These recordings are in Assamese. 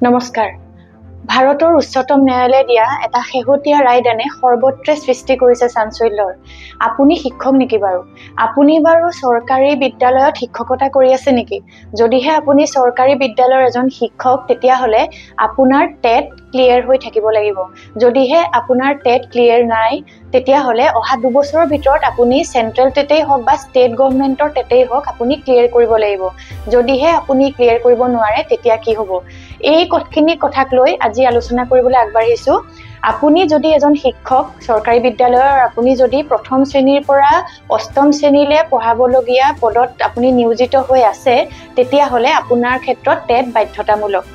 নমস্কাৰ। ভাৰতৰ উচ্চতম ন্যায়ালয়ে দিয়া এটা শেহতীয়া ৰায়দানে সৰ্বত্ৰে সৃষ্টি কৰিছে চাঞ্চল্যৰ। আপুনি শিক্ষক নেকি বাৰু? আপুনি বাৰু চৰকাৰী বিদ্যালয়ত শিক্ষকতা কৰি আছে নেকি? যদিহে আপুনি চৰকাৰী বিদ্যালয়ৰ এজন শিক্ষক তেতিয়াহ'লে আপোনাৰ টেট ক্লিয়াৰ হৈ থাকিব লাগিব। যদিহে আপোনাৰ টেট ক্লিয়াৰ নাই তেতিয়াহ'লে অহা 2 বছৰৰ ভিতৰত আপুনি চেন্ট্ৰেল টেটেই হওক বা ষ্টেট গভৰ্ণমেণ্টৰ টেটেই হওক আপুনি ক্লিয়াৰ কৰিব লাগিব। যদিহে আপুনি ক্লিয়াৰ কৰিব নোৱাৰে তেতিয়া কি হ'ব? এই কথাক লৈ আজি আলোচনা কৰিবলৈ আগবাঢ়িছো। আপুনি যদি এজন শিক্ষক চৰকাৰী বিদ্যালয়ৰ আপুনি যদি প্ৰথম শ্ৰেণীৰ পৰা অষ্টম শ্ৰেণীলৈ পঢ়াবলগীয়া পদত আপুনি নিয়োজিত হৈ আছে তেতিয়াহ'লে আপোনাৰ ক্ষেত্ৰত টেট বাধ্যতামূলক।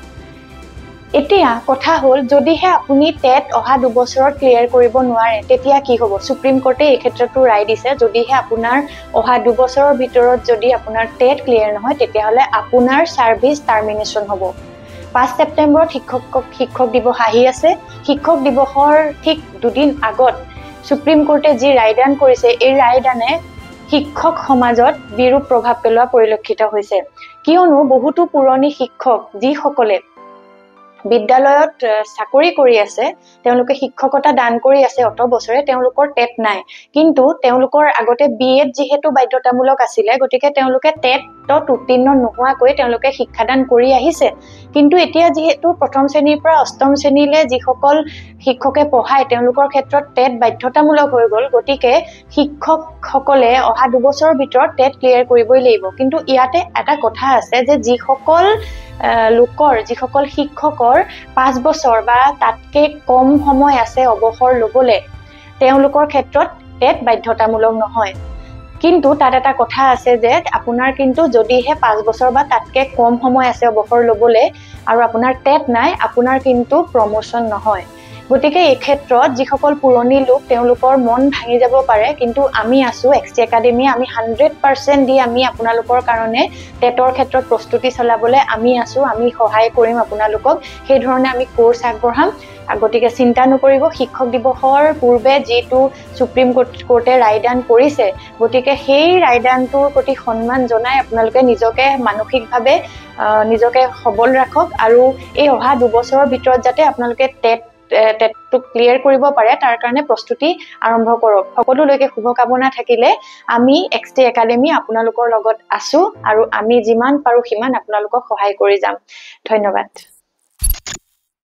এতিয়া কথা হ'ল যদিহে আপুনি টেট অহা 2 বছৰত ক্লিয়াৰ কৰিব নোৱাৰে তেতিয়া কি হ'ব? সুপ্ৰিম কোৰ্টে এই ক্ষেত্ৰতো ৰায় দিছে যদিহে আপোনাৰ অহা 2 বছৰৰ ভিতৰত যদি আপোনাৰ টেট ক্লিয়াৰ নহয় তেতিয়াহ'লে আপোনাৰ চাৰ্ভিচ টাৰ্মিনেশ্যন হ'ব। 5 ছেপ্টেম্বৰত শিক্ষক দিৱস আহি আছে। শিক্ষক দিৱসৰ ঠিক 2 দিন আগত সুপ্ৰিম কোৰ্টে যি ৰায়দান কৰিছে এই ৰায়দানে শিক্ষক সমাজত বিৰূপ প্ৰভাৱ পেলোৱা পৰিলক্ষিত হৈছে। কিয়নো বহুতো পুৰণি শিক্ষক যিসকলে বিদ্যালয়ত চাকৰি কৰি আছে তেওঁলোকে শিক্ষকতা দান কৰি আছে অত বছৰে তেওঁলোকৰ টেট নাই। কিন্তু তেওঁলোকৰ আগতে বিএড যেহেতু বাধ্যতামূলক আছিলে গতিকে তেওঁলোকে টেটত উত্তীৰ্ণ নোহোৱাকৈ তেওঁলোকে শিক্ষাদান কৰি আহিছে। কিন্তু এতিয়া যেহেতু প্ৰথম শ্ৰেণীৰ পৰা অষ্টম শ্ৰেণীলৈ যিসকল শিক্ষকে পঢ়ায় তেওঁলোকৰ ক্ষেত্ৰত টেট বাধ্যতামূলক হৈ গ'ল। গতিকে শিক্ষকসকলে অহা 2 বছৰৰ ভিতৰত টেট ক্লিয়াৰ কৰিবই লাগিব। কিন্তু ইয়াতে এটা কথা আছে যে যিসকল শিক্ষকৰ 5 বছৰ বা তাতকৈ কম সময় আছে অৱসৰ ল'বলৈ তেওঁলোকৰ ক্ষেত্ৰত টেট বাধ্যতামূলক নহয়। কিন্তু তাত এটা কথা আছে যে আপোনাৰ কিন্তু যদিহে 5 বছৰ বা তাতকৈ কম সময় আছে অৱসৰ ল'বলৈ আৰু আপোনাৰ টেট নাই আপোনাৰ কিন্তু প্ৰমোশ্যন নহয়। গতিকে এই ক্ষেত্ৰত যিসকল পুৰণি লোক তেওঁলোকৰ মন ভাঙি যাব পাৰে কিন্তু আমি আছো এক্সটি একাডেমি আমি 100% দি আমি আপোনালোকৰ কাৰণে টেটৰ ক্ষেত্ৰত প্ৰস্তুতি চলাবলৈ আমি আছো। আমি সহায় কৰিম আপোনালোকক। সেই ধৰণে আমি কোৰ্চ আগবঢ়াম। গতিকে চিন্তা নকৰিব। শিক্ষক দিৱসৰ পূৰ্বে যিটো সুপ্ৰিম কোৰ্টে ৰায়দান কৰিছে গতিকে সেই ৰায়দানটোৰ প্ৰতি সন্মান জনাই আপোনালোকে নিজকে মানসিকভাৱে নিজকে সবল ৰাখক আৰু এই অহা 2 বছৰৰ ভিতৰত যাতে আপোনালোকে টেটটো ক্লিয়াৰ কৰিব পাৰে তাৰ কাৰণে প্ৰস্তুতি আৰম্ভ কৰক। সকলোলৈকে শুভকামনা থাকিলে আমি এক্সটি একাডেমি আপোনালোকৰ লগত আছো আৰু আমি যিমান পাৰো সিমান আপোনালোকক সহায় কৰি যাম। ধন্যবাদ।